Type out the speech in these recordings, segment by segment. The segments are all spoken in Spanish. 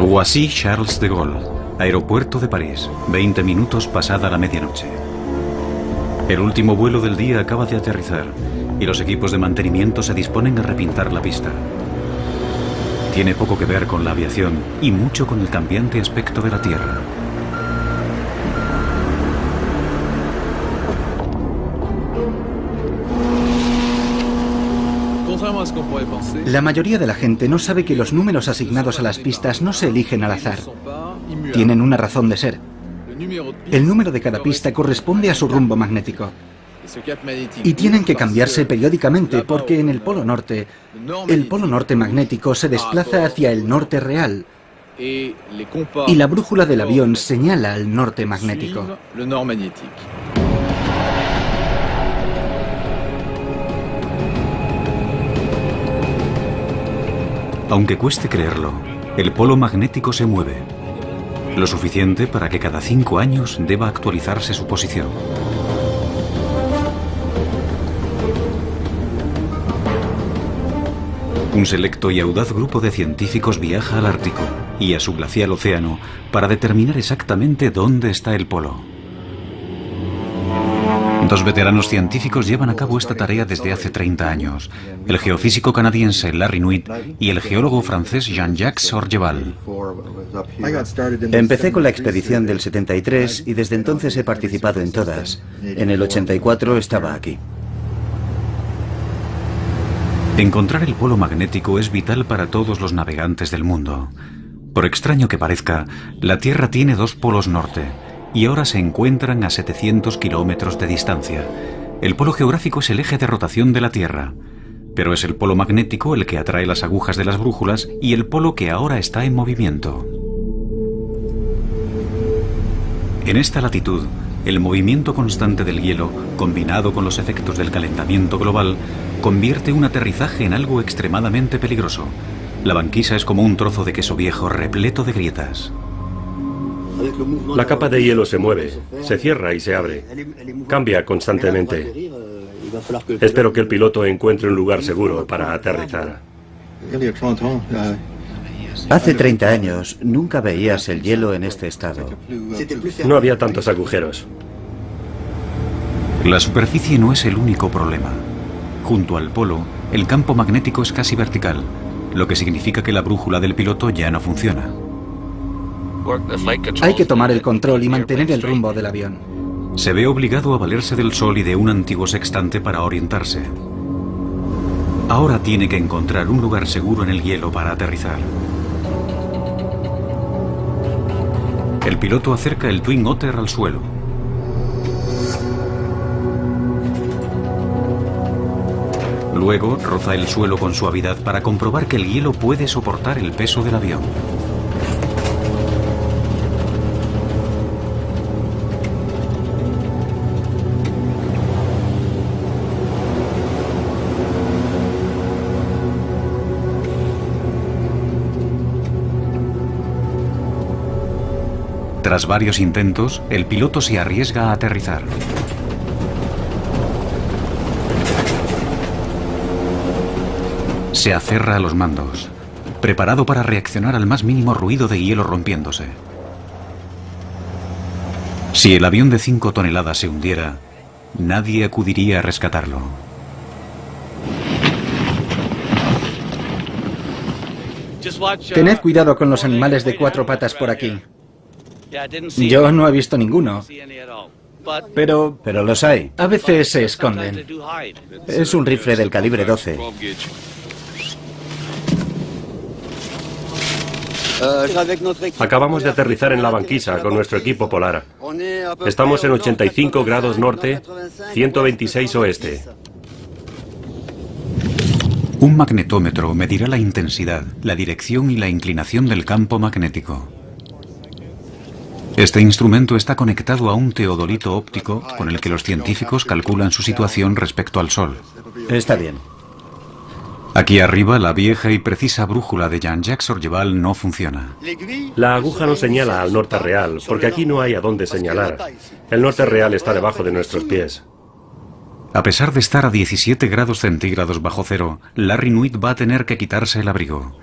Roissy-Charles de Gaulle, aeropuerto de París, 20 minutos pasada la medianoche. El último vuelo del día acaba de aterrizar y los equipos de mantenimiento se disponen a repintar la pista. Tiene poco que ver con la aviación y mucho con el cambiante aspecto de la Tierra. La mayoría de la gente no sabe que los números asignados a las pistas no se eligen al azar. Tienen una razón de ser. El número de cada pista corresponde a su rumbo magnético. Y tienen que cambiarse periódicamente porque en el polo norte magnético se desplaza hacia el norte real y la brújula del avión señala al norte magnético. Aunque cueste creerlo, el polo magnético se mueve. Lo suficiente para que cada 5 años deba actualizarse su posición. Un selecto y audaz grupo de científicos viaja al Ártico y a su glacial océano para determinar exactamente dónde está el polo. 2 veteranos científicos llevan a cabo esta tarea desde hace 30 años, el geofísico canadiense Larry Nuit y el geólogo francés Jean-Jacques Orgeval. Empecé con la expedición del 73 y desde entonces he participado en todas. En el 84 estaba aquí. Encontrar el polo magnético es vital para todos los navegantes del mundo. Por extraño que parezca, la Tierra tiene 2 polos norte y ahora se encuentran a 700 kilómetros de distancia. El polo geográfico es el eje de rotación de la Tierra, pero es el polo magnético el que atrae las agujas de las brújulas y el polo que ahora está en movimiento. En esta latitud, el movimiento constante del hielo, combinado con los efectos del calentamiento global, convierte un aterrizaje en algo extremadamente peligroso. La banquisa es como un trozo de queso viejo repleto de grietas. La capa de hielo se mueve, se cierra y se abre. Cambia constantemente. Espero que el piloto encuentre un lugar seguro para aterrizar. Hace 30 años nunca veías el hielo en este estado. No había tantos agujeros. La superficie no es el único problema. Junto al polo, el campo magnético es casi vertical, lo que significa que la brújula del piloto ya no funciona. Hay que tomar el control y mantener el rumbo del avión. Se ve obligado a valerse del sol y de un antiguo sextante para orientarse. Ahora tiene que encontrar un lugar seguro en el hielo para aterrizar. El piloto acerca el Twin Otter al suelo. Luego roza el suelo con suavidad para comprobar que el hielo puede soportar el peso del avión. Tras varios intentos, el piloto se arriesga a aterrizar. Se aferra a los mandos, preparado para reaccionar al más mínimo ruido de hielo rompiéndose. Si el avión de 5 toneladas se hundiera, nadie acudiría a rescatarlo. Tened cuidado con los animales de 4 patas por aquí. Yo no he visto ninguno. Pero los hay. A veces se esconden. Es un rifle del calibre 12. Acabamos de aterrizar en la banquisa con nuestro equipo polar. Estamos en 85 grados norte, 126 oeste. Un magnetómetro medirá la intensidad, la dirección y la inclinación del campo magnético. Este instrumento está conectado a un teodolito óptico con el que los científicos calculan su situación respecto al Sol. Está bien. Aquí arriba, la vieja y precisa brújula de Jean-Jacques Orgeval no funciona. La aguja no señala al norte real, porque aquí no hay a dónde señalar. El norte real está debajo de nuestros pies. A pesar de estar a 17 grados centígrados bajo cero, Larry Nuit va a tener que quitarse el abrigo.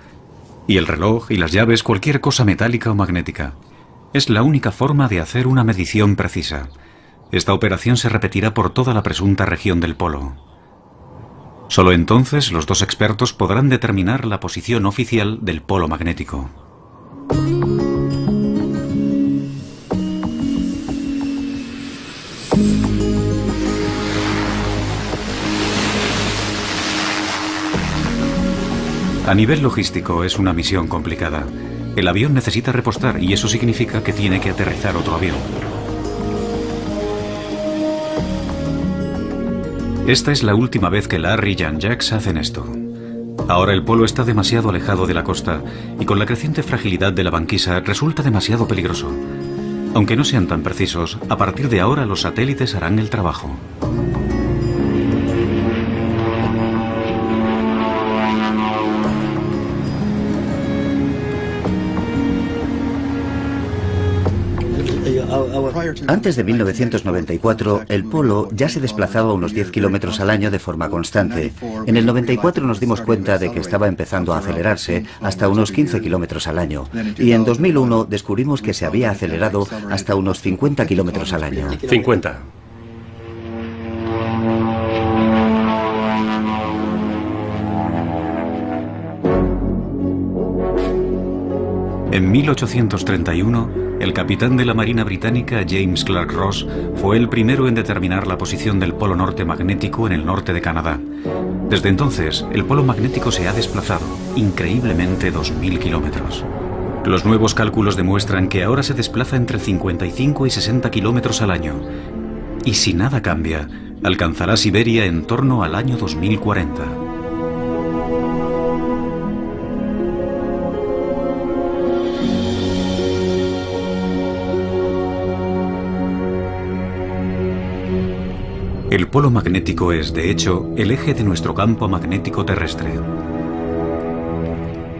Y el reloj y las llaves, cualquier cosa metálica o magnética. Es la única forma de hacer una medición precisa. Esta operación se repetirá por toda la presunta región del polo. Solo entonces los dos expertos podrán determinar la posición oficial del polo magnético. A nivel logístico es una misión complicada. El avión necesita repostar y eso significa que tiene que aterrizar otro avión. Esta es la última vez que Larry y Jean-Jacques hacen esto. Ahora el polo está demasiado alejado de la costa y con la creciente fragilidad de la banquisa resulta demasiado peligroso. Aunque no sean tan precisos, a partir de ahora los satélites harán el trabajo. Antes de 1994, el polo ya se desplazaba unos 10 kilómetros al año de forma constante. En el 94 nos dimos cuenta de que estaba empezando a acelerarse hasta unos 15 kilómetros al año. Y en 2001 descubrimos que se había acelerado hasta unos 50 kilómetros al año. 50. En 1831, el capitán de la Marina Británica, James Clark Ross, fue el primero en determinar la posición del polo norte magnético en el norte de Canadá. Desde entonces, el polo magnético se ha desplazado, increíblemente, 2000 kilómetros. Los nuevos cálculos demuestran que ahora se desplaza entre 55 y 60 kilómetros al año. Y si nada cambia, alcanzará Siberia en torno al año 2040. El polo magnético es, de hecho, el eje de nuestro campo magnético terrestre.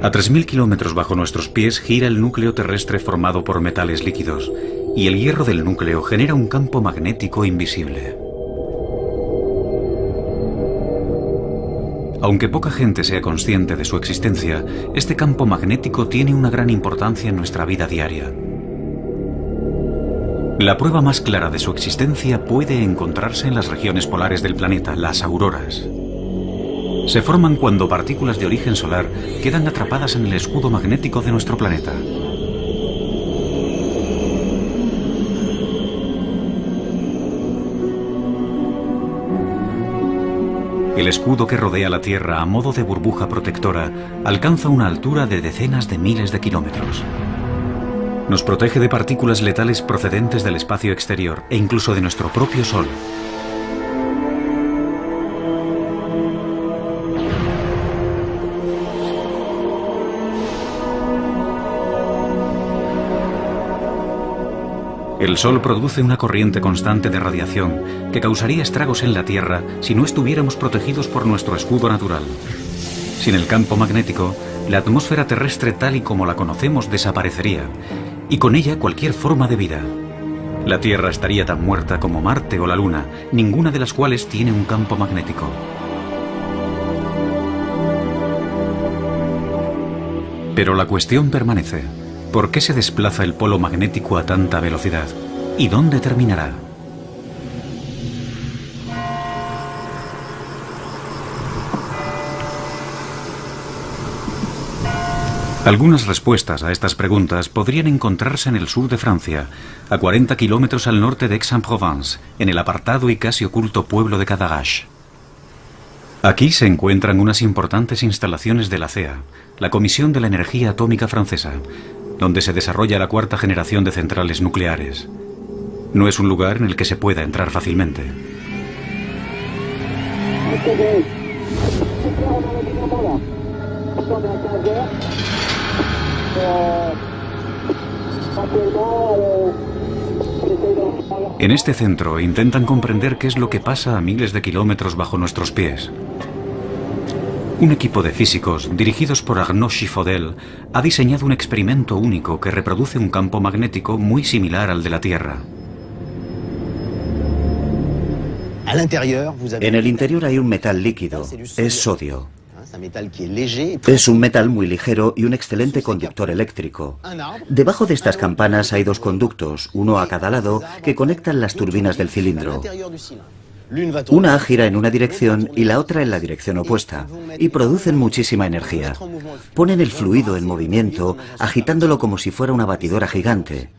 A 3000 kilómetros bajo nuestros pies gira el núcleo terrestre formado por metales líquidos, y el hierro del núcleo genera un campo magnético invisible. Aunque poca gente sea consciente de su existencia, este campo magnético tiene una gran importancia en nuestra vida diaria. La prueba más clara de su existencia puede encontrarse en las regiones polares del planeta, las auroras. Se forman cuando partículas de origen solar quedan atrapadas en el escudo magnético de nuestro planeta. El escudo que rodea la Tierra a modo de burbuja protectora alcanza una altura de decenas de miles de kilómetros. Nos protege de partículas letales procedentes del espacio exterior e incluso de nuestro propio Sol. El Sol produce una corriente constante de radiación que causaría estragos en la Tierra si no estuviéramos protegidos por nuestro escudo natural. Sin el campo magnético, la atmósfera terrestre tal y como la conocemos desaparecería, y con ella cualquier forma de vida. La Tierra estaría tan muerta como Marte o la Luna, ninguna de las cuales tiene un campo magnético. Pero la cuestión permanece. ¿Por qué se desplaza el polo magnético a tanta velocidad? ¿Y dónde terminará? Algunas respuestas a estas preguntas podrían encontrarse en el sur de Francia, a 40 kilómetros al norte de Aix-en-Provence, en el apartado y casi oculto pueblo de Cadarache. Aquí se encuentran unas importantes instalaciones de la CEA, la Comisión de la Energía Atómica Francesa, donde se desarrolla la cuarta generación de centrales nucleares. No es un lugar en el que se pueda entrar fácilmente. En este centro intentan comprender qué es lo que pasa a miles de kilómetros bajo nuestros pies. Un equipo de físicos, dirigidos por Arnaud Chiffodel, ha diseñado un experimento único que reproduce un campo magnético muy similar al de la Tierra. En el interior hay un metal líquido, es sodio. Es un metal muy ligero y un excelente conductor eléctrico. Debajo de estas campanas hay dos conductos, uno a cada lado, que conectan las turbinas del cilindro. Una gira en una dirección y la otra en la dirección opuesta, y producen muchísima energía. Ponen el fluido en movimiento, agitándolo como si fuera una batidora gigante.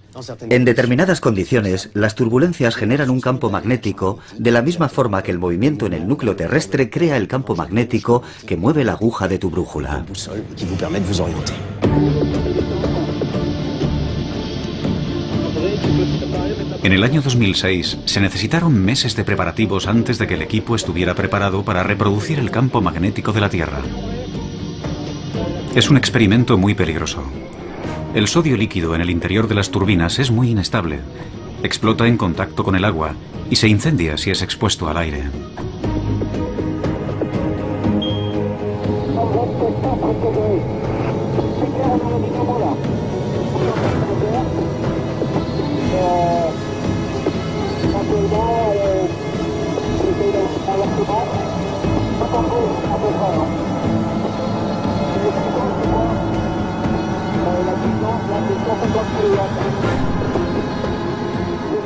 En determinadas condiciones, las turbulencias generan un campo magnético de la misma forma que el movimiento en el núcleo terrestre crea el campo magnético que mueve la aguja de tu brújula. En el año 2006 se necesitaron meses de preparativos antes de que el equipo estuviera preparado para reproducir el campo magnético de la Tierra. Es un experimento muy peligroso. El sodio líquido en el interior de las turbinas es muy inestable, explota en contacto con el agua y se incendia si es expuesto al aire.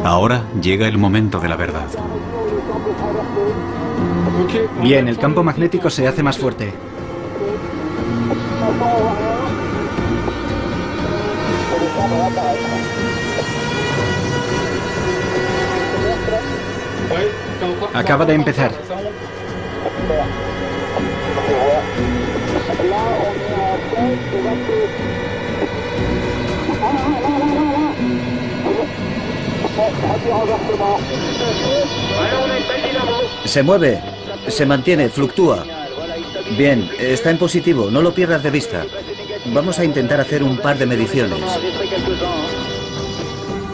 Ahora llega el momento de la verdad. Bien, el campo magnético se hace más fuerte. Acaba de empezar. Se mueve, se mantiene, fluctúa. Bien, está en positivo, no lo pierdas de vista. Vamos a intentar hacer un par de mediciones.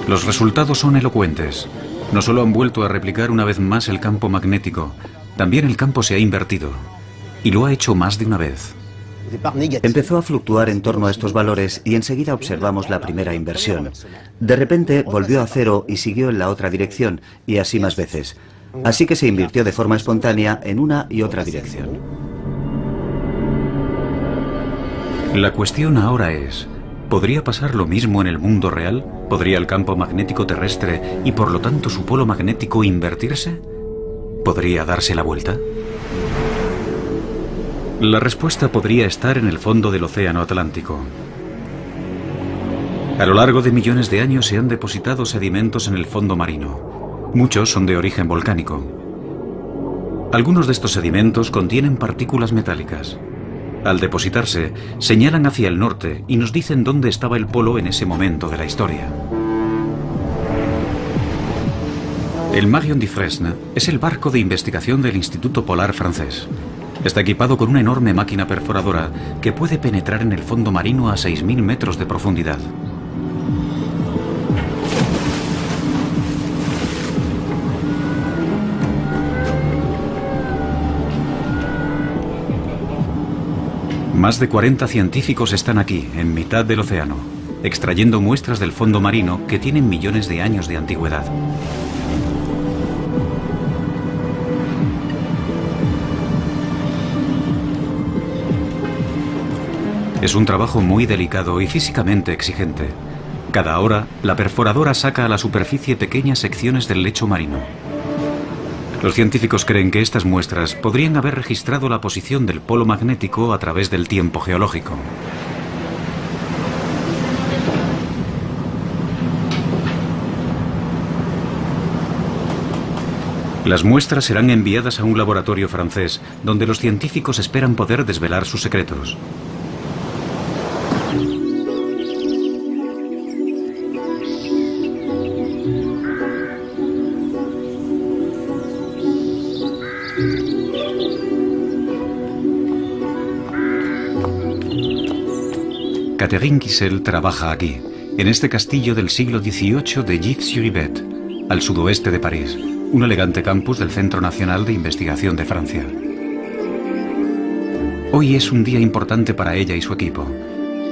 Los resultados son elocuentes. No solo han vuelto a replicar una vez más el campo magnético, también el campo se ha invertido. Y lo ha hecho más de una vez. Empezó a fluctuar en torno a estos valores y enseguida observamos la primera inversión. De repente volvió a cero y siguió en la otra dirección, y así más veces. Así que se invirtió de forma espontánea en una y otra dirección. La cuestión ahora es, ¿podría pasar lo mismo en el mundo real? ¿Podría el campo magnético terrestre y por lo tanto su polo magnético invertirse? ¿Podría darse la vuelta? La respuesta podría estar en el fondo del Océano Atlántico. A lo largo de millones de años se han depositado sedimentos en el fondo marino. Muchos son de origen volcánico. Algunos de estos sedimentos contienen partículas metálicas. Al depositarse, señalan hacia el norte y nos dicen dónde estaba el polo en ese momento de la historia. El Marion Dufresne es el barco de investigación del Instituto Polar francés. Está equipado con una enorme máquina perforadora que puede penetrar en el fondo marino a 6.000 metros de profundidad. Más de 40 científicos están aquí, en mitad del océano, extrayendo muestras del fondo marino que tienen millones de años de antigüedad. Es un trabajo muy delicado y físicamente exigente. Cada hora, la perforadora saca a la superficie pequeñas secciones del lecho marino. Los científicos creen que estas muestras podrían haber registrado la posición del polo magnético a través del tiempo geológico. Las muestras serán enviadas a un laboratorio francés, donde los científicos esperan poder desvelar sus secretos. Catherine Kissel trabaja aquí, en este castillo del siglo XVIII de Gif-sur-Yvette, al sudoeste de París, un elegante campus del Centro Nacional de Investigación de Francia. Hoy es un día importante para ella y su equipo.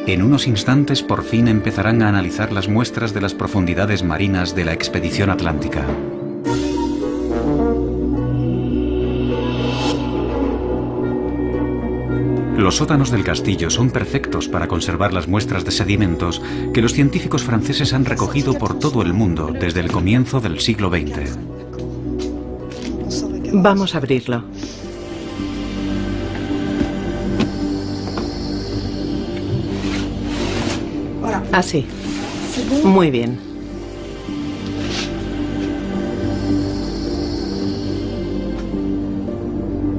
En unos instantes por fin empezarán a analizar las muestras de las profundidades marinas de la expedición atlántica. Los sótanos del castillo son perfectos para conservar las muestras de sedimentos que los científicos franceses han recogido por todo el mundo desde el comienzo del siglo XX. Vamos a abrirlo. Así. Muy bien.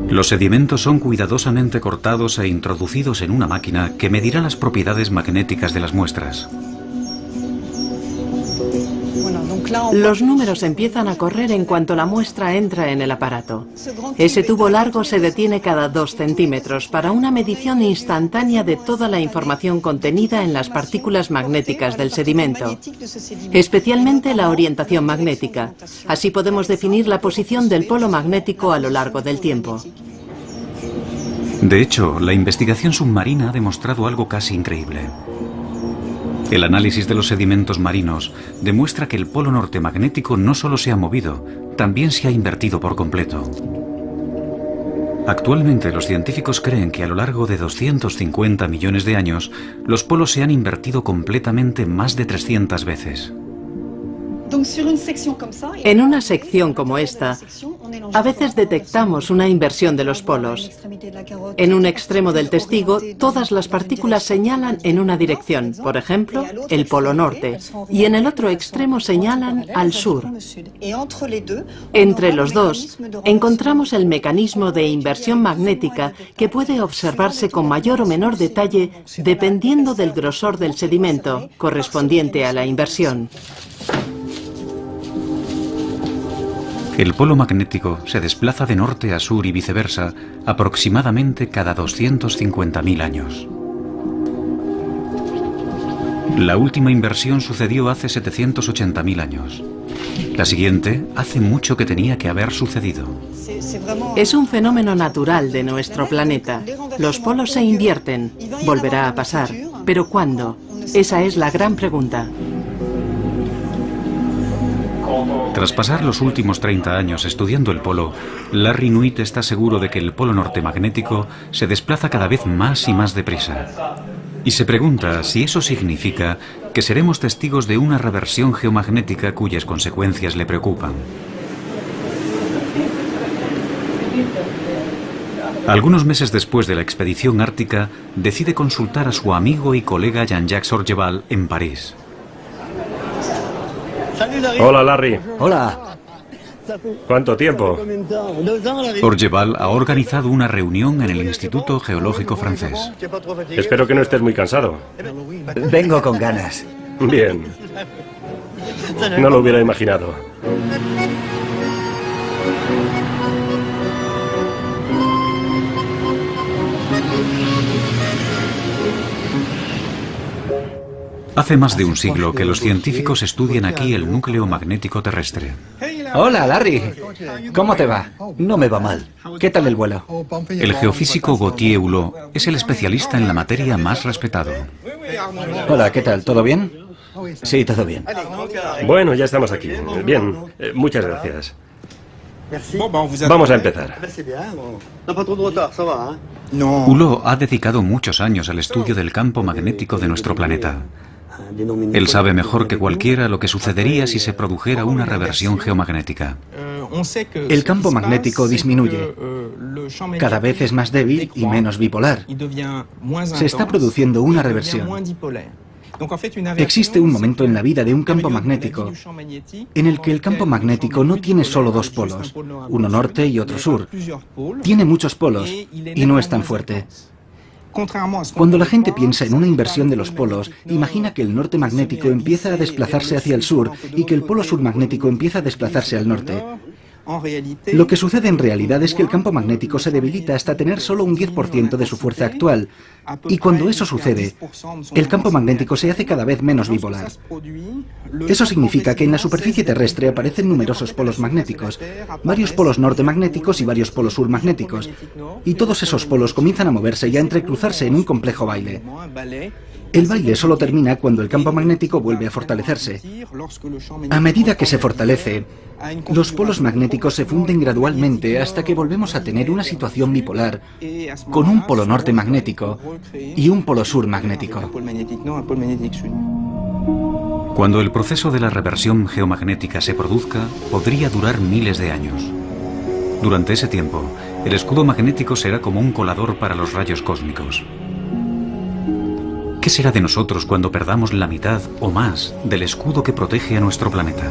Los sedimentos son cuidadosamente cortados e introducidos en una máquina que medirá las propiedades magnéticas de las muestras. Los números empiezan a correr en cuanto la muestra entra en el aparato. Ese tubo largo se detiene cada 2 centímetros para una medición instantánea de toda la información contenida en las partículas magnéticas del sedimento, especialmente la orientación magnética. Así podemos definir la posición del polo magnético a lo largo del tiempo. De hecho, la investigación submarina ha demostrado algo casi increíble. El análisis de los sedimentos marinos demuestra que el polo norte magnético no solo se ha movido, también se ha invertido por completo. Actualmente los científicos creen que a lo largo de 250 millones de años, los polos se han invertido completamente más de 300 veces. En una sección como esta, a veces detectamos una inversión de los polos. En un extremo del testigo, todas las partículas señalan en una dirección, por ejemplo, el polo norte, y en el otro extremo señalan al sur. Entre los dos, encontramos el mecanismo de inversión magnética que puede observarse con mayor o menor detalle dependiendo del grosor del sedimento correspondiente a la inversión. El polo magnético se desplaza de norte a sur y viceversa aproximadamente cada 250.000 años. La última inversión sucedió hace 780.000 años. La siguiente hace mucho que tenía que haber sucedido. Es un fenómeno natural de nuestro planeta. Los polos se invierten. Volverá a pasar. ¿Pero cuándo? Esa es la gran pregunta. Tras pasar los últimos 30 años estudiando el polo, Larry Nuit está seguro de que el polo norte magnético se desplaza cada vez más y más deprisa. Y se pregunta si eso significa que seremos testigos de una reversión geomagnética cuyas consecuencias le preocupan. Algunos meses después de la expedición ártica, decide consultar a su amigo y colega Jean-Jacques Orgeval en París. Hola, Larry. Hola. ¿Cuánto tiempo? Orgeval ha organizado una reunión en el Instituto Geológico francés. Espero que no estés muy cansado. Vengo con ganas. Bien. No lo hubiera imaginado. Hace más de un siglo que los científicos estudian aquí el núcleo magnético terrestre. Hola, Larry. ¿Cómo te va? No me va mal. ¿Qué tal el vuelo? El geofísico Gauthier Hulot es el especialista en la materia más respetado. Hola, ¿qué tal? ¿Todo bien? Sí, todo bien. Bueno, ya estamos aquí. Bien, muchas gracias. Vamos a empezar. Hulot ha dedicado muchos años al estudio del campo magnético de nuestro planeta. Él sabe mejor que cualquiera lo que sucedería si se produjera una reversión geomagnética. El campo magnético disminuye. Cada vez es más débil y menos bipolar. Se está produciendo una reversión. Existe un momento en la vida de un campo magnético en el que el campo magnético no tiene solo dos polos, uno norte y otro sur. Tiene muchos polos y no es tan fuerte. Cuando la gente piensa en una inversión de los polos, imagina que el norte magnético empieza a desplazarse hacia el sur y que el polo sur magnético empieza a desplazarse al norte. Lo que sucede en realidad es que el campo magnético se debilita hasta tener solo un 10% de su fuerza actual. Y cuando eso sucede, el campo magnético se hace cada vez menos bipolar. Eso significa que en la superficie terrestre aparecen numerosos polos magnéticos, varios polos norte magnéticos y varios polos sur magnéticos. Y todos esos polos comienzan a moverse y a entrecruzarse en un complejo baile. El baile solo termina cuando el campo magnético vuelve a fortalecerse. A medida que se fortalece, los polos magnéticos se funden gradualmente hasta que volvemos a tener una situación bipolar, con un polo norte magnético y un polo sur magnético. Cuando el proceso de la reversión geomagnética se produzca, podría durar miles de años. Durante ese tiempo, el escudo magnético será como un colador para los rayos cósmicos. ¿Qué será de nosotros cuando perdamos la mitad o más del escudo que protege a nuestro planeta?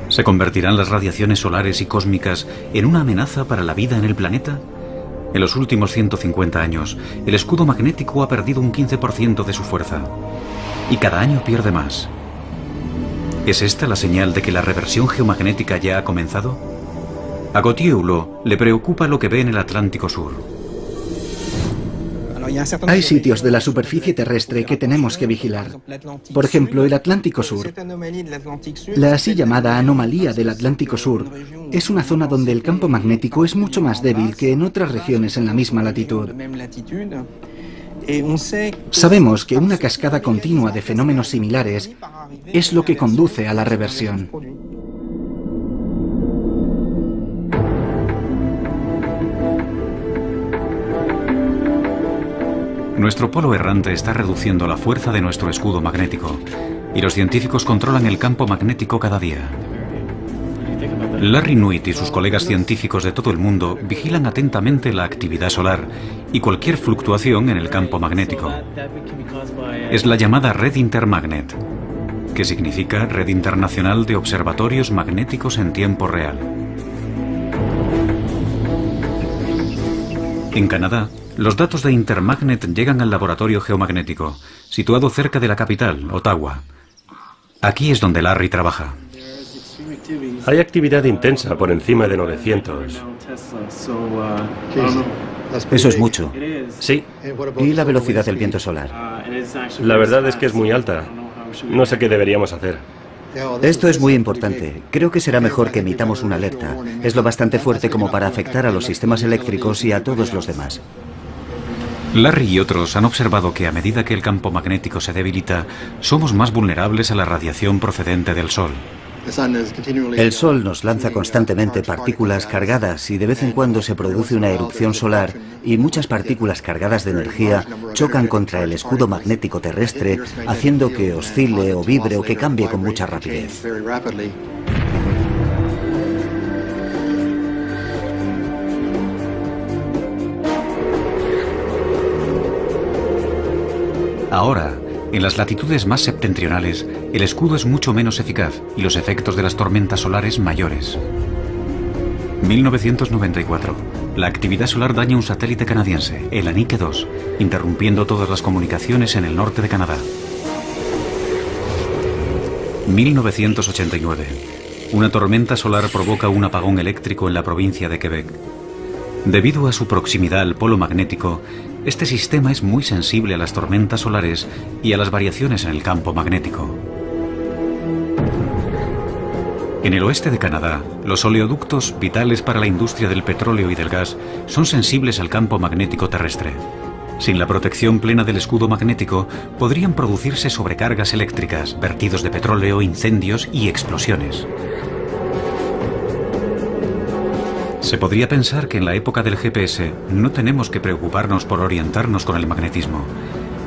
¿Se convertirán las radiaciones solares y cósmicas en una amenaza para la vida en el planeta? En los últimos 150 años, el escudo magnético ha perdido un 15% de su fuerza. Y cada año pierde más. ¿Es esta la señal de que la reversión geomagnética ya ha comenzado? A Gautier Hulot le preocupa lo que ve en el Atlántico Sur. Hay sitios de la superficie terrestre que tenemos que vigilar. Por ejemplo, el Atlántico Sur. La así llamada anomalía del Atlántico Sur es una zona donde el campo magnético es mucho más débil que en otras regiones en la misma latitud. Sabemos que una cascada continua de fenómenos similares es lo que conduce a la reversión. Nuestro polo errante está reduciendo la fuerza de nuestro escudo magnético y los científicos controlan el campo magnético cada día. Larry Nuit y sus colegas científicos de todo el mundo vigilan atentamente la actividad solar y cualquier fluctuación en el campo magnético. Es la llamada Red Intermagnet, que significa Red Internacional de Observatorios Magnéticos en Tiempo Real. En Canadá, los datos de Intermagnet llegan al laboratorio geomagnético, situado cerca de la capital, Ottawa. Aquí es donde Larry trabaja. Hay actividad intensa por encima de 900. Eso es mucho. Sí, ¿Y la velocidad del viento solar? la verdad es que es muy alta. No sé qué deberíamos hacer. Esto es muy importante. Creo que será mejor que emitamos una alerta. Es lo bastante fuerte como para afectar a los sistemas eléctricos y a todos los demás. Larry y otros han observado que a medida que el campo magnético se debilita, somos más vulnerables a la radiación procedente del Sol. El Sol nos lanza constantemente partículas cargadas y de vez en cuando se produce una erupción solar y muchas partículas cargadas de energía chocan contra el escudo magnético terrestre, haciendo que oscile o vibre o que cambie con mucha rapidez. Ahora, en las latitudes más septentrionales, el escudo es mucho menos eficaz y los efectos de las tormentas solares mayores. 1994. La actividad solar daña un satélite canadiense, el Anique 2, interrumpiendo todas las comunicaciones en el norte de Canadá. 1989. Una tormenta solar provoca un apagón eléctrico en la provincia de Quebec. Debido a su proximidad al polo magnético, este sistema es muy sensible a las tormentas solares y a las variaciones en el campo magnético. En el oeste de Canadá, los oleoductos, vitales para la industria del petróleo y del gas, son sensibles al campo magnético terrestre. Sin la protección plena del escudo magnético, podrían producirse sobrecargas eléctricas, vertidos de petróleo, incendios y explosiones. Se podría pensar que en la época del GPS no tenemos que preocuparnos por orientarnos con el magnetismo.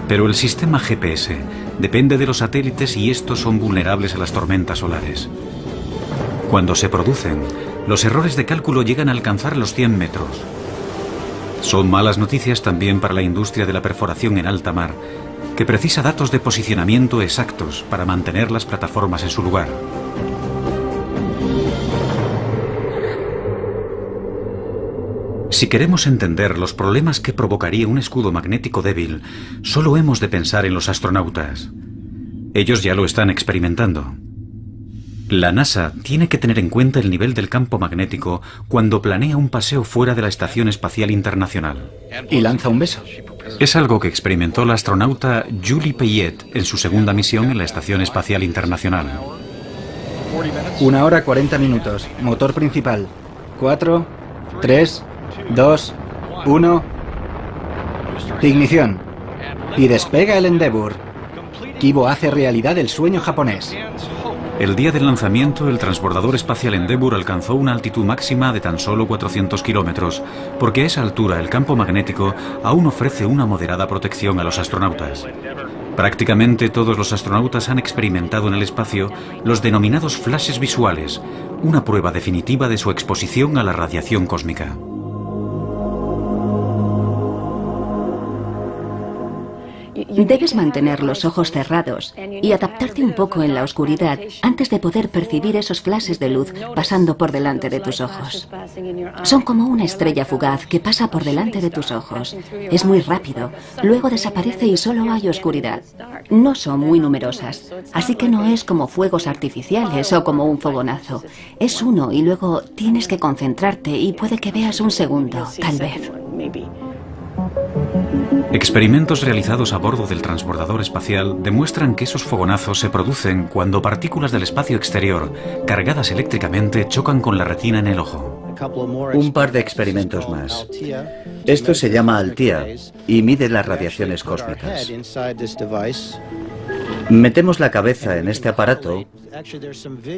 Pero el sistema GPS depende de los satélites y estos son vulnerables a las tormentas solares. Cuando se producen, los errores de cálculo llegan a alcanzar los 100 metros. Son malas noticias también para la industria de la perforación en alta mar, que precisa datos de posicionamiento exactos para mantener las plataformas en su lugar. Si queremos entender los problemas que provocaría un escudo magnético débil, solo hemos de pensar en los astronautas. Ellos ya lo están experimentando. La NASA tiene que tener en cuenta el nivel del campo magnético cuando planea un paseo fuera de la Estación Espacial Internacional. Y lanza un beso. Es algo que experimentó la astronauta Julie Payet en su segunda misión en la Estación Espacial Internacional. 1 hora 40 minutos. Motor principal. 4, 3, 2, 1. Ignición. Y despega el Endeavour. Kibo hace realidad el sueño japonés. El día del lanzamiento, el transbordador espacial Endeavour alcanzó una altitud máxima de tan solo 400 kilómetros, porque a esa altura el campo magnético aún ofrece una moderada protección a los astronautas. Prácticamente todos los astronautas han experimentado en el espacio los denominados flashes visuales, una prueba definitiva de su exposición a la radiación cósmica. Debes mantener los ojos cerrados y adaptarte un poco en la oscuridad antes de poder percibir esos flashes de luz pasando por delante de tus ojos. Son como una estrella fugaz que pasa por delante de tus ojos. Es muy rápido, luego desaparece y solo hay oscuridad. No son muy numerosas, así que no es como fuegos artificiales o como un fogonazo. Es uno y luego tienes que concentrarte y puede que veas un segundo, tal vez. Experimentos realizados a bordo del transbordador espacial demuestran que esos fogonazos se producen cuando partículas del espacio exterior, cargadas eléctricamente, chocan con la retina en el ojo. Un par de experimentos más. Esto se llama Althea y mide las radiaciones cósmicas. Metemos la cabeza en este aparato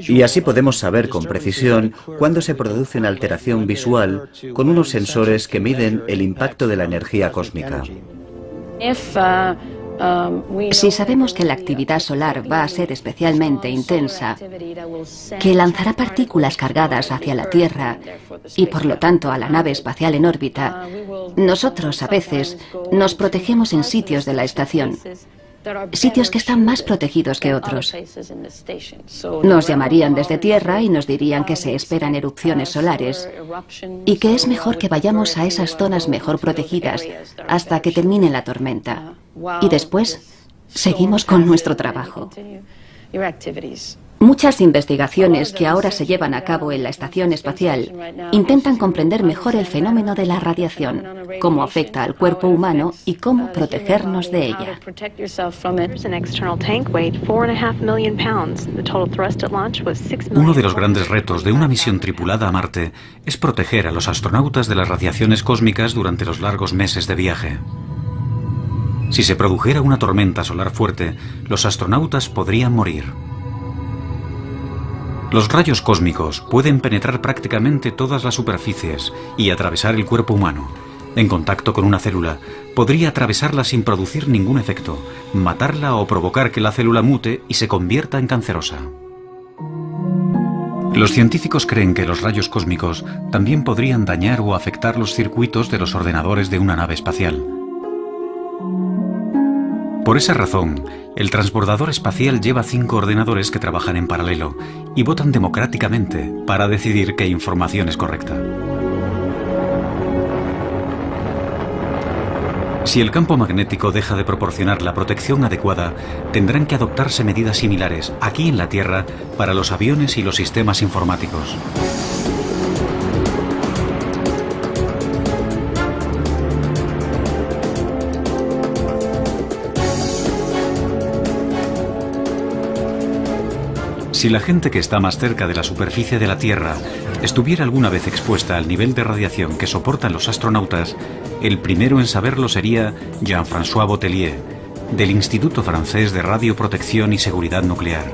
y así podemos saber con precisión cuándo se produce una alteración visual con unos sensores que miden el impacto de la energía cósmica. Si sabemos que la actividad solar va a ser especialmente intensa, que lanzará partículas cargadas hacia la Tierra y por lo tanto a la nave espacial en órbita, nosotros a veces nos protegemos en sitios de la estación. Sitios que están más protegidos que otros. Nos llamarían desde tierra y nos dirían que se esperan erupciones solares y que es mejor que vayamos a esas zonas mejor protegidas hasta que termine la tormenta. Y después seguimos con nuestro trabajo. Muchas investigaciones que ahora se llevan a cabo en la estación espacial intentan comprender mejor el fenómeno de la radiación, cómo afecta al cuerpo humano y cómo protegernos de ella. Uno de los grandes retos de una misión tripulada a Marte es proteger a los astronautas de las radiaciones cósmicas durante los largos meses de viaje. Si se produjera una tormenta solar fuerte, los astronautas podrían morir. Los rayos cósmicos pueden penetrar prácticamente todas las superficies y atravesar el cuerpo humano. En contacto con una célula, podría atravesarla sin producir ningún efecto, matarla o provocar que la célula mute y se convierta en cancerosa. Los científicos creen que los rayos cósmicos también podrían dañar o afectar los circuitos de los ordenadores de una nave espacial. Por esa razón, el transbordador espacial lleva 5 ordenadores que trabajan en paralelo y votan democráticamente para decidir qué información es correcta. Si el campo magnético deja de proporcionar la protección adecuada, tendrán que adoptarse medidas similares aquí en la Tierra para los aviones y los sistemas informáticos. Si la gente que está más cerca de la superficie de la Tierra estuviera alguna vez expuesta al nivel de radiación que soportan los astronautas, el primero en saberlo sería Jean-François Botellier, del Instituto Francés de Radioprotección y Seguridad Nuclear.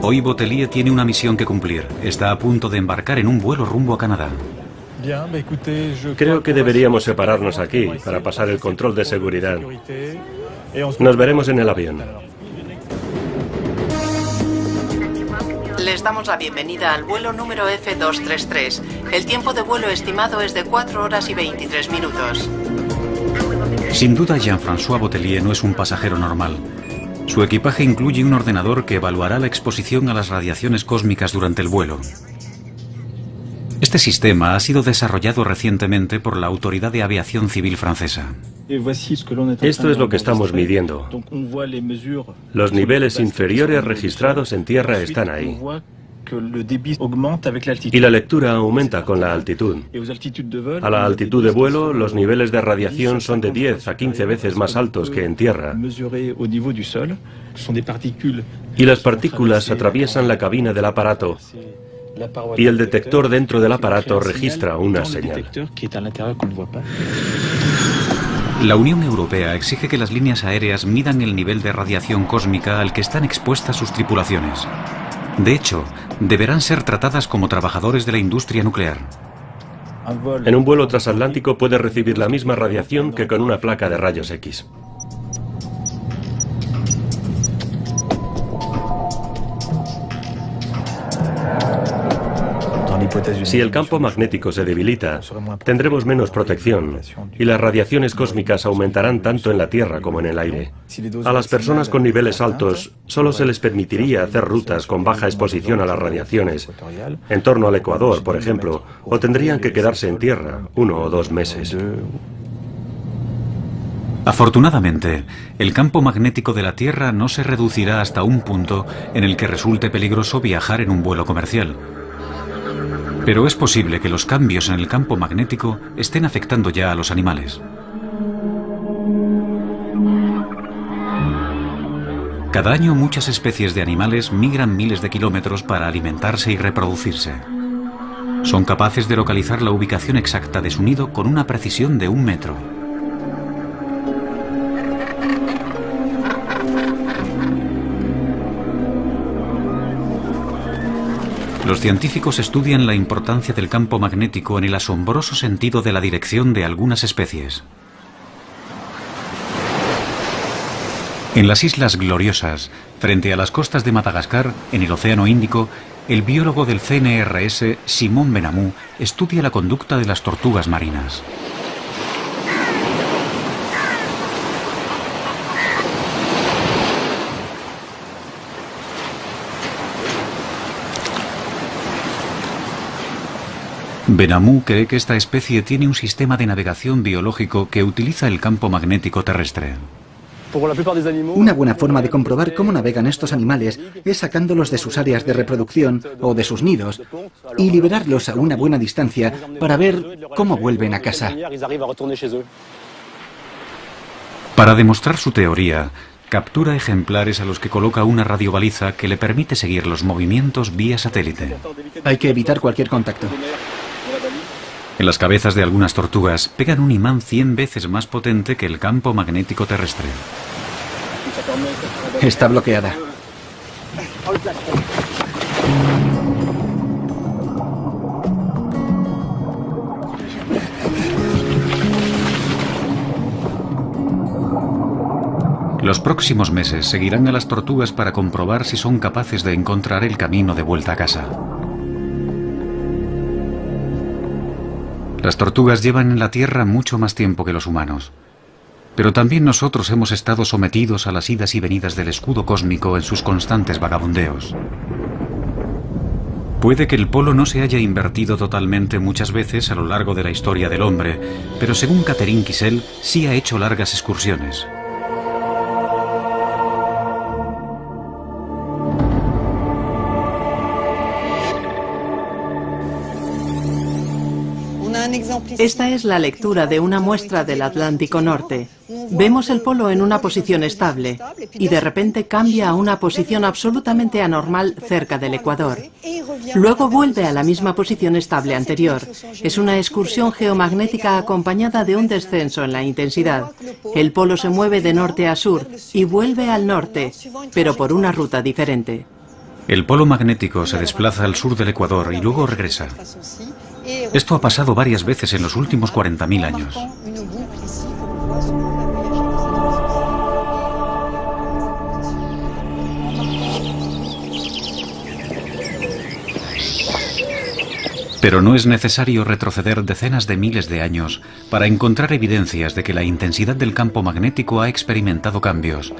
Hoy Botellier tiene una misión que cumplir. Está a punto de embarcar en un vuelo rumbo a Canadá. Creo que deberíamos separarnos aquí para pasar el control de seguridad. Nos veremos en el avión. Les damos la bienvenida al vuelo número F233. El tiempo de vuelo estimado es de 4 horas y 23 minutos. Sin duda, Jean-François Botellier no es un pasajero normal. Su equipaje incluye un ordenador que evaluará la exposición a las radiaciones cósmicas durante el vuelo. Este sistema ha sido desarrollado recientemente por la Autoridad de Aviación Civil francesa. Esto es lo que estamos midiendo. Los niveles inferiores registrados en tierra están ahí. Y la lectura aumenta con la altitud. A la altitud de vuelo, los niveles de radiación son de 10 a 15 veces más altos que en tierra. Y las partículas atraviesan la cabina del aparato. Y el detector dentro del aparato registra una señal. La Unión Europea exige que las líneas aéreas midan el nivel de radiación cósmica al que están expuestas sus tripulaciones. De hecho, deberán ser tratadas como trabajadores de la industria nuclear. En un vuelo transatlántico puede recibir la misma radiación que con una placa de rayos X. Si el campo magnético se debilita, tendremos menos protección y las radiaciones cósmicas aumentarán tanto en la Tierra como en el aire. A las personas con niveles altos solo se les permitiría hacer rutas con baja exposición a las radiaciones, en torno al Ecuador, por ejemplo, o tendrían que quedarse en tierra 1 o 2 meses. Afortunadamente, el campo magnético de la Tierra no se reducirá hasta un punto en el que resulte peligroso viajar en un vuelo comercial. Pero es posible que los cambios en el campo magnético estén afectando ya a los animales. Cada año muchas especies de animales migran miles de kilómetros para alimentarse y reproducirse. Son capaces de localizar la ubicación exacta de su nido con una precisión de 1 metro. Los científicos estudian la importancia del campo magnético en el asombroso sentido de la dirección de algunas especies. En las Islas Gloriosas, frente a las costas de Madagascar, en el Océano Índico, el biólogo del CNRS, Simon Benamou, estudia la conducta de las tortugas marinas. Benamou cree que esta especie tiene un sistema de navegación biológico que utiliza el campo magnético terrestre. Una buena forma de comprobar cómo navegan estos animales es sacándolos de sus áreas de reproducción o de sus nidos y liberarlos a una buena distancia para ver cómo vuelven a casa. Para demostrar su teoría, captura ejemplares a los que coloca una radiobaliza que le permite seguir los movimientos vía satélite. Hay que evitar cualquier contacto. En las cabezas de algunas tortugas pegan un imán 100 veces más potente que el campo magnético terrestre. Está bloqueada. Los próximos meses seguirán a las tortugas para comprobar si son capaces de encontrar el camino de vuelta a casa. Las tortugas llevan en la Tierra mucho más tiempo que los humanos, pero también nosotros hemos estado sometidos a las idas y venidas del escudo cósmico en sus constantes vagabundeos. Puede que el polo no se haya invertido totalmente muchas veces a lo largo de la historia del hombre, pero según Catherine Kissel, sí ha hecho largas excursiones. Esta es la lectura de una muestra del Atlántico Norte. Vemos el polo en una posición estable y de repente cambia a una posición absolutamente anormal cerca del Ecuador. Luego vuelve a la misma posición estable anterior. Es una excursión geomagnética acompañada de un descenso en la intensidad. El polo se mueve de norte a sur y vuelve al norte, pero por una ruta diferente. El polo magnético se desplaza al sur del Ecuador y luego regresa. Esto ha pasado varias veces en los últimos 40.000 años. Pero no es necesario retroceder decenas de miles de años para encontrar evidencias de que la intensidad del campo magnético ha experimentado cambios.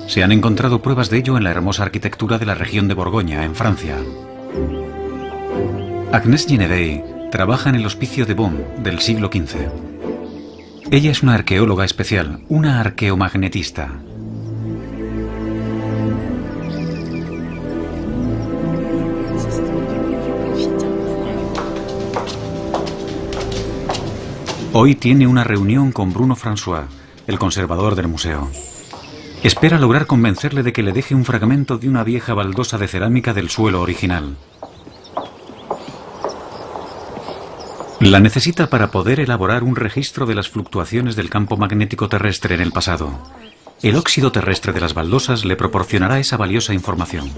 Se han encontrado pruebas de ello en la hermosa arquitectura de la región de Borgoña, en Francia. Agnès Genevey trabaja en el Hospicio de Beaune del siglo XV. Ella es una arqueóloga especial, una arqueomagnetista. Hoy tiene una reunión con Bruno François, el conservador del museo. Espera lograr convencerle de que le deje un fragmento de una vieja baldosa de cerámica del suelo original. La necesita para poder elaborar un registro de las fluctuaciones del campo magnético terrestre en el pasado. El óxido terrestre de las baldosas le proporcionará esa valiosa información.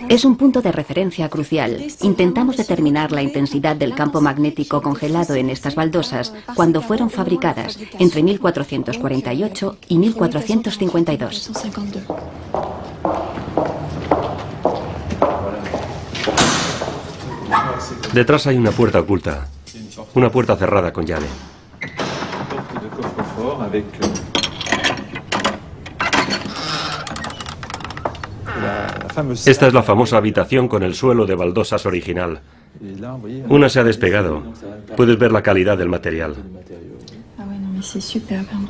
Es un punto de referencia crucial. Intentamos determinar la intensidad del campo magnético congelado en estas baldosas cuando fueron fabricadas, entre 1448 y 1452. Detrás hay una puerta oculta. Una puerta cerrada con llave. Esta es la famosa habitación con el suelo de baldosas original. Una se ha despegado. Puedes ver la calidad del material.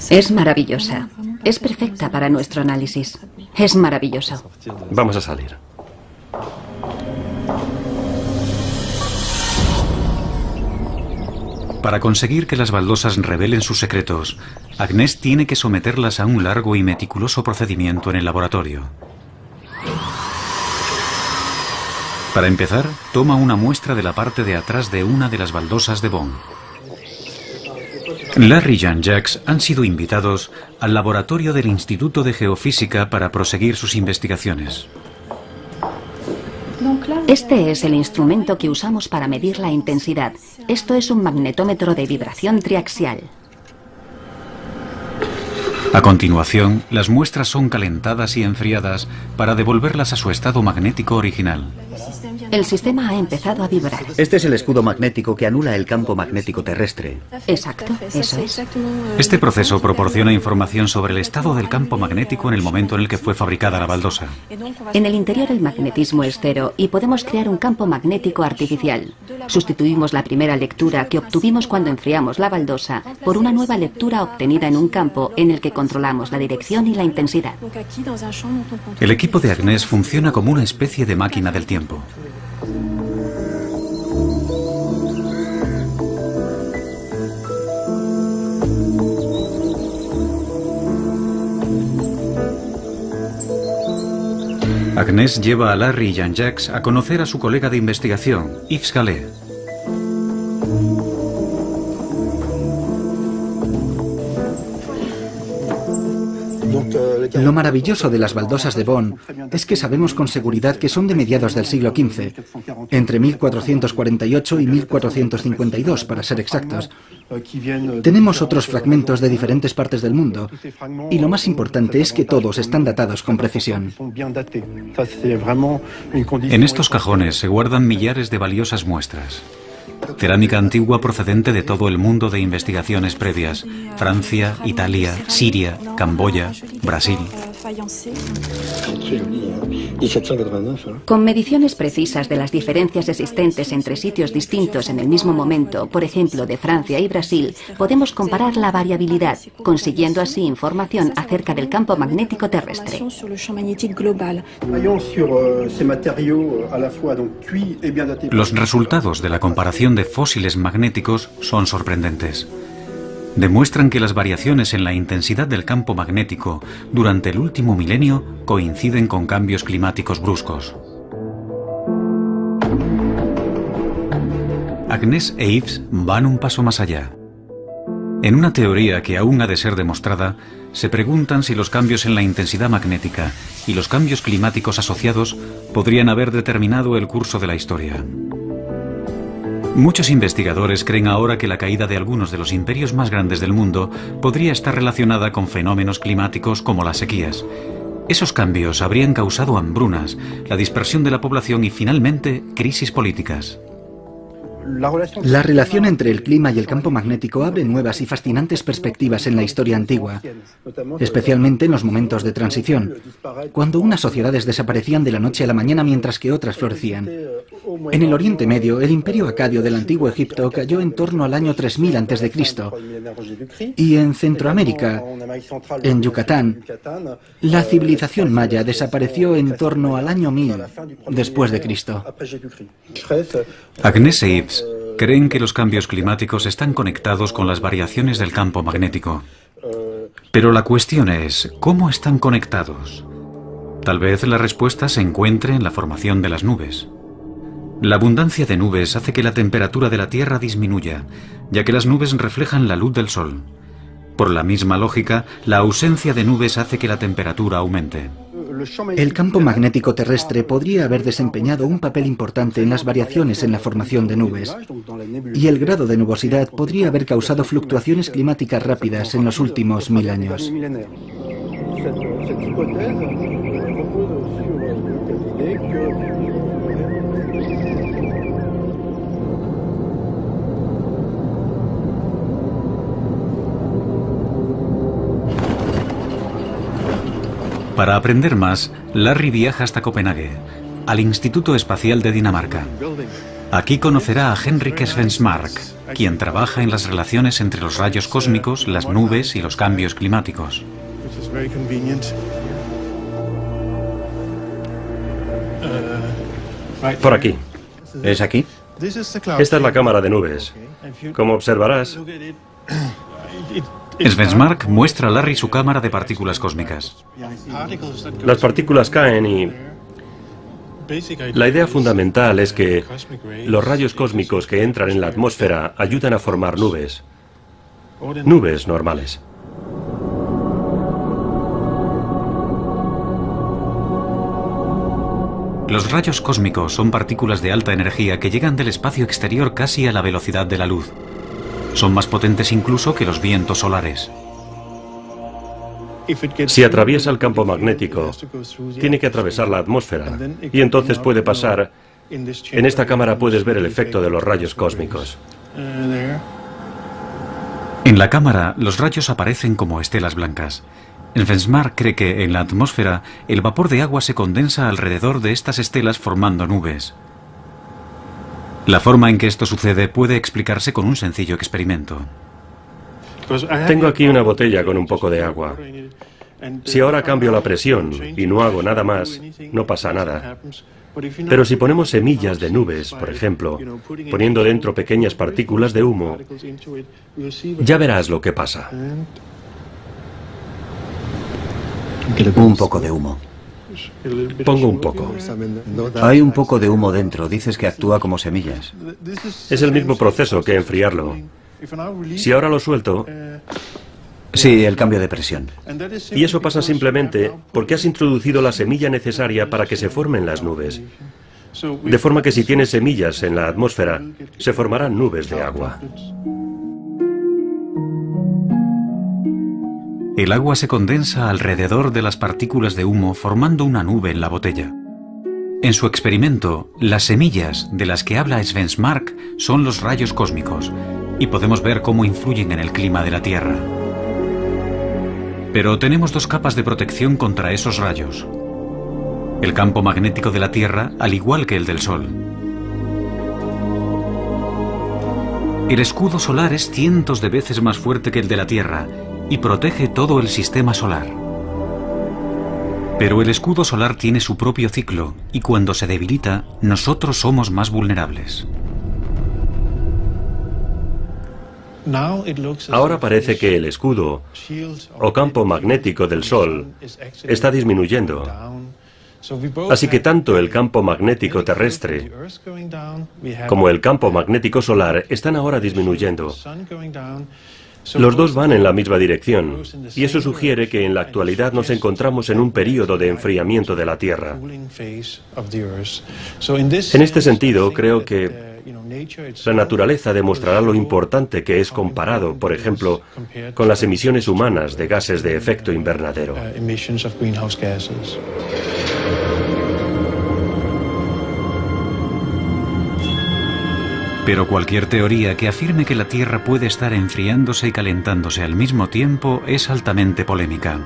Es maravillosa. Es perfecta para nuestro análisis. Es maravilloso. Vamos a salir. Para conseguir que las baldosas revelen sus secretos, Agnès tiene que someterlas a un largo y meticuloso procedimiento en el laboratorio. Para empezar, toma una muestra de la parte de atrás de una de las baldosas de Bonn. Larry y Jean-Jacques han sido invitados al laboratorio del Instituto de Geofísica para proseguir sus investigaciones. Este es el instrumento que usamos para medir la intensidad. Esto es un magnetómetro de vibración triaxial. A continuación, las muestras son calentadas y enfriadas para devolverlas a su estado magnético original. El sistema ha empezado a vibrar. Este es el escudo magnético que anula el campo magnético terrestre. Exacto, eso es. Este proceso proporciona información sobre el estado del campo magnético en el momento en el que fue fabricada la baldosa. En el interior el magnetismo es cero y podemos crear un campo magnético artificial. Sustituimos la primera lectura que obtuvimos cuando enfriamos la baldosa por una nueva lectura obtenida en un campo en el que controlamos la dirección y la intensidad. El equipo de Agnès funciona como una especie de máquina del tiempo. Agnès lleva a Larry y Jean-Jacques a conocer a su colega de investigación, Yves Gallet. Lo maravilloso de las baldosas de Bonn es que sabemos con seguridad que son de mediados del siglo XV, entre 1448 y 1452, para ser exactos. Tenemos otros fragmentos de diferentes partes del mundo, y lo más importante es que todos están datados con precisión. En estos cajones se guardan millares de valiosas muestras. Cerámica antigua procedente de todo el mundo de investigaciones previas: Francia, Italia, Siria, Camboya, Brasil. Con mediciones precisas de las diferencias existentes entre sitios distintos en el mismo momento, por ejemplo de Francia y Brasil, podemos comparar la variabilidad, consiguiendo así información acerca del campo magnético terrestre. Los resultados de la comparación de fósiles magnéticos son sorprendentes. Demuestran que las variaciones en la intensidad del campo magnético durante el último milenio coinciden con cambios climáticos bruscos. Agnès e Yves van un paso más allá. En una teoría que aún ha de ser demostrada, se preguntan si los cambios en la intensidad magnética y los cambios climáticos asociados podrían haber determinado el curso de la historia. Muchos investigadores creen ahora que la caída de algunos de los imperios más grandes del mundo podría estar relacionada con fenómenos climáticos como las sequías. Esos cambios habrían causado hambrunas, la dispersión de la población y finalmente crisis políticas. La relación entre el clima y el campo magnético abre nuevas y fascinantes perspectivas en la historia antigua, especialmente en los momentos de transición, cuando unas sociedades desaparecían de la noche a la mañana mientras que otras florecían. En el Oriente Medio, el imperio acadio del antiguo Egipto cayó en torno al año 3000 a.C. Y en Centroamérica, en Yucatán, la civilización maya desapareció en torno al año 1000 después de Cristo. Agnès e Yves creen que los cambios climáticos están conectados con las variaciones del campo magnético. Pero la cuestión es, ¿cómo están conectados? Tal vez la respuesta se encuentre en la formación de las nubes. La abundancia de nubes hace que la temperatura de la Tierra disminuya, ya que las nubes reflejan la luz del Sol. Por la misma lógica, la ausencia de nubes hace que la temperatura aumente. El campo magnético terrestre podría haber desempeñado un papel importante en las variaciones en la formación de nubes, y el grado de nubosidad podría haber causado fluctuaciones climáticas rápidas en los últimos 1000 años. Para aprender más, Larry viaja hasta Copenhague, al Instituto Espacial de Dinamarca. Aquí conocerá a Henrik Svensmark, quien trabaja en las relaciones entre los rayos cósmicos, las nubes y los cambios climáticos. Por aquí. ¿Es aquí? Esta es la cámara de nubes. Como observarás, Svensmark muestra a Larry su cámara de partículas cósmicas. las partículas caen y la idea fundamental es que los rayos cósmicos que entran en la atmósfera ayudan a formar nubes. Nubes normales. Los rayos cósmicos son partículas de alta energía que llegan del espacio exterior casi a la velocidad de la luz. Son más potentes incluso que los vientos solares. Si atraviesa el campo magnético, tiene que atravesar la atmósfera y entonces puede pasar. En esta cámara puedes ver el efecto de los rayos cósmicos. En la cámara, los rayos aparecen como estelas blancas. Svensmark cree que en la atmósfera el vapor de agua se condensa alrededor de estas estelas formando nubes. La forma en que esto sucede puede explicarse con un sencillo experimento. Tengo aquí una botella con un poco de agua. Si ahora cambio la presión y no hago nada más, no pasa nada. Pero si ponemos semillas de nubes, por ejemplo, poniendo dentro pequeñas partículas de humo, ya verás lo que pasa. Un poco de humo. Pongo un poco. Hay un poco de humo dentro. Dices que actúa como semillas. Es el mismo proceso que enfriarlo. Si ahora lo suelto, Sí, el cambio de presión. y eso pasa simplemente porque has introducido la semilla necesaria para que se formen las nubes. De forma que si tienes semillas en la atmósfera, se formarán nubes de agua. El agua se condensa alrededor de las partículas de humo formando una nube en la botella. En su experimento, las semillas de las que habla Svensmark son los rayos cósmicos y podemos ver cómo influyen en el clima de la Tierra. Pero tenemos dos capas de protección contra esos rayos. El campo magnético de la Tierra, al igual que el del Sol. El escudo solar es cientos de veces más fuerte que el de la Tierra y protege todo el sistema solar. Pero el escudo solar tiene su propio ciclo y cuando se debilita, nosotros somos más vulnerables. Ahora parece que el escudo o campo magnético del Sol está disminuyendo. Así que tanto el campo magnético terrestre como el campo magnético solar están ahora disminuyendo. Los dos van en la misma dirección, y eso sugiere que en la actualidad nos encontramos en un período de enfriamiento de la Tierra. En este sentido, creo que la naturaleza demostrará lo importante que es comparado, por ejemplo, con las emisiones humanas de gases de efecto invernadero. Pero cualquier teoría que afirme que la Tierra puede estar enfriándose y calentándose al mismo tiempo es altamente polémica,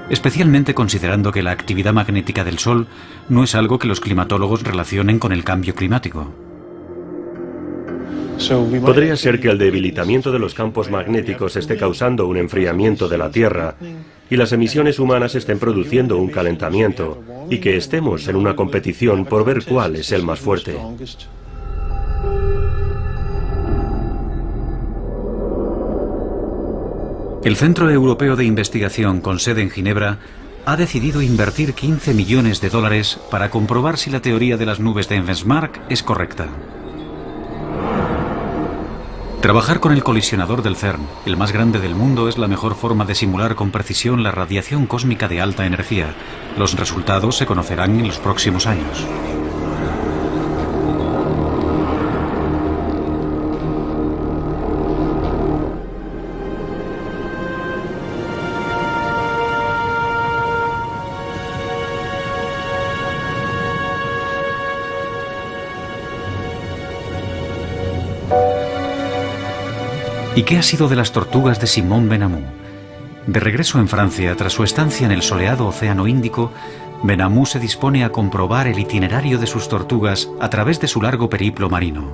especialmente considerando que la actividad magnética del Sol no es algo que los climatólogos relacionen con el cambio climático. Podría ser que el debilitamiento de los campos magnéticos esté causando un enfriamiento de la Tierra y las emisiones humanas estén produciendo un calentamiento y que estemos en una competición por ver cuál es el más fuerte. El Centro Europeo de Investigación con sede en Ginebra ha decidido invertir 15 millones de dólares para comprobar si la teoría de las nubes de Benchmark es correcta. Trabajar con el colisionador del CERN, el más grande del mundo, es la mejor forma de simular con precisión la radiación cósmica de alta energía. Los resultados se conocerán en los próximos años. ¿Y qué ha sido de las tortugas de Simón Benamou? De regreso en Francia, tras su estancia en el soleado Océano Índico, Benamou se dispone a comprobar el itinerario de sus tortugas a través de su largo periplo marino.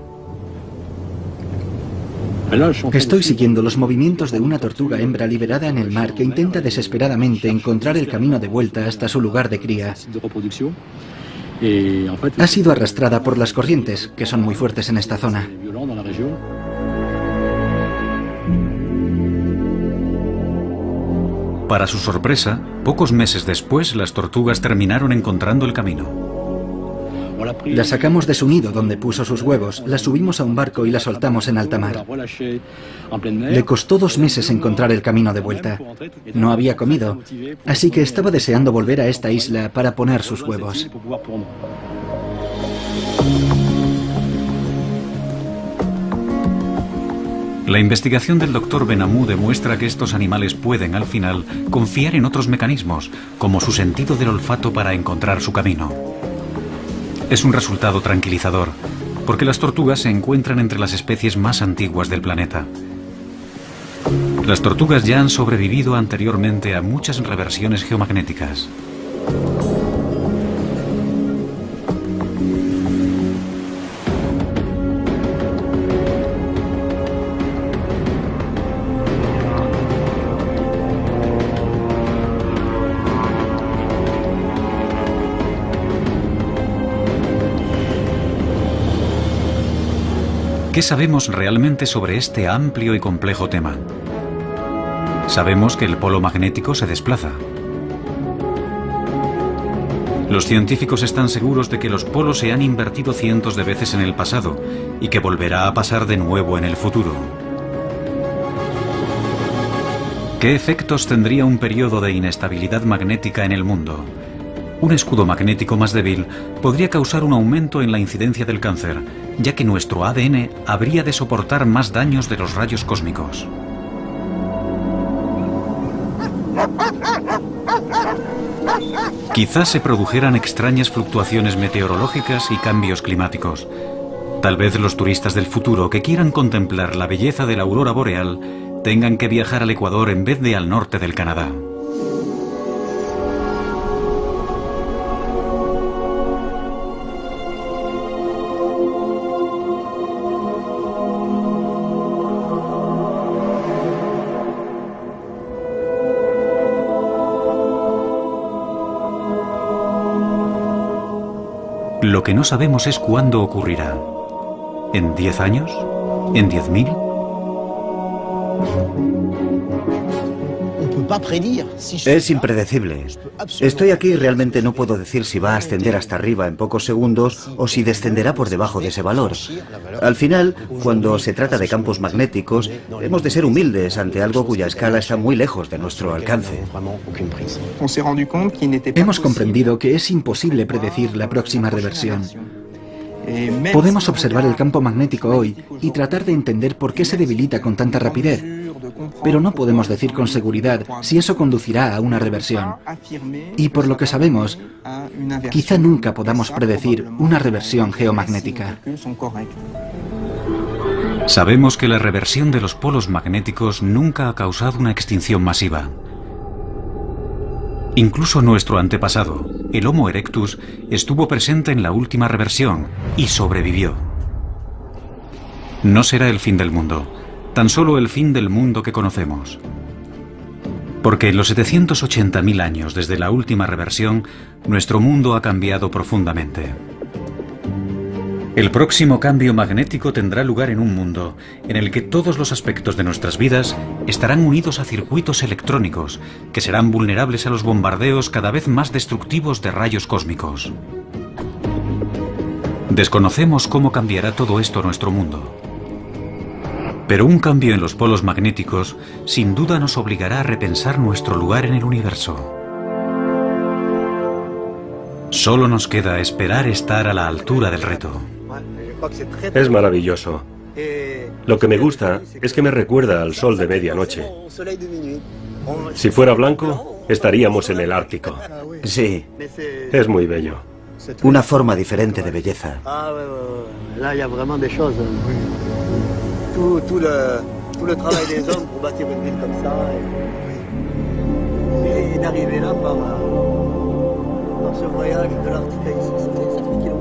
Estoy siguiendo los movimientos de una tortuga hembra liberada en el mar que intenta desesperadamente encontrar el camino de vuelta hasta su lugar de cría. Ha sido arrastrada por las corrientes, que son muy fuertes en esta zona. Para su sorpresa, pocos meses después, las tortugas terminaron encontrando el camino. La sacamos de su nido donde puso sus huevos, la subimos a un barco y la soltamos en alta mar. Le costó 2 meses encontrar el camino de vuelta. No había comido, así que estaba deseando volver a esta isla para poner sus huevos. La investigación del Dr. Benamou demuestra que estos animales pueden, al final, confiar en otros mecanismos, como su sentido del olfato para encontrar su camino. Es un resultado tranquilizador, porque las tortugas se encuentran entre las especies más antiguas del planeta. Las tortugas ya han sobrevivido anteriormente a muchas reversiones geomagnéticas. ¿Qué sabemos realmente sobre este amplio y complejo tema? Sabemos que el polo magnético se desplaza. Los científicos están seguros de que los polos se han invertido cientos de veces en el pasado y que volverá a pasar de nuevo en el futuro. ¿Qué efectos tendría un periodo de inestabilidad magnética en el mundo? Un escudo magnético más débil podría causar un aumento en la incidencia del cáncer, ya que nuestro ADN habría de soportar más daños de los rayos cósmicos. Quizás se produjeran extrañas fluctuaciones meteorológicas y cambios climáticos. Tal vez los turistas del futuro que quieran contemplar la belleza de la aurora boreal tengan que viajar al Ecuador en vez de al norte del Canadá. Lo que no sabemos es cuándo ocurrirá. ¿En 10 años? ¿En 10.000? Es impredecible. Estoy aquí y realmente no puedo decir si va a ascender hasta arriba en pocos segundos o si descenderá por debajo de ese valor. Al final, cuando se trata de campos magnéticos, hemos de ser humildes ante algo cuya escala está muy lejos de nuestro alcance. Hemos comprendido que es imposible predecir la próxima reversión. Podemos observar el campo magnético hoy y tratar de entender por qué se debilita con tanta rapidez, pero no podemos decir con seguridad si eso conducirá a una reversión. Y por lo que sabemos, quizá nunca podamos predecir una reversión geomagnética. Sabemos que la reversión de los polos magnéticos nunca ha causado una extinción masiva. Incluso nuestro antepasado, el Homo erectus, estuvo presente en la última reversión y sobrevivió. No será el fin del mundo, tan solo el fin del mundo que conocemos. Porque en los 780.000 años desde la última reversión, nuestro mundo ha cambiado profundamente. El próximo cambio magnético tendrá lugar en un mundo en el que todos los aspectos de nuestras vidas estarán unidos a circuitos electrónicos que serán vulnerables a los bombardeos cada vez más destructivos de rayos cósmicos. Desconocemos cómo cambiará todo esto nuestro mundo. Pero un cambio en los polos magnéticos sin duda nos obligará a repensar nuestro lugar en el universo. Solo nos queda esperar estar a la altura del reto. Es maravilloso. Lo que me gusta es que me recuerda al sol de medianoche. Si fuera blanco, estaríamos en el Ártico. Sí. Es muy bello. Una forma diferente de belleza. Là, il y a vraiment des choses. Tout le travail des hommes pour bâtir une ville comme ça. Et d'arriver là par ce voyage de l'Arctique à ici. Ça fait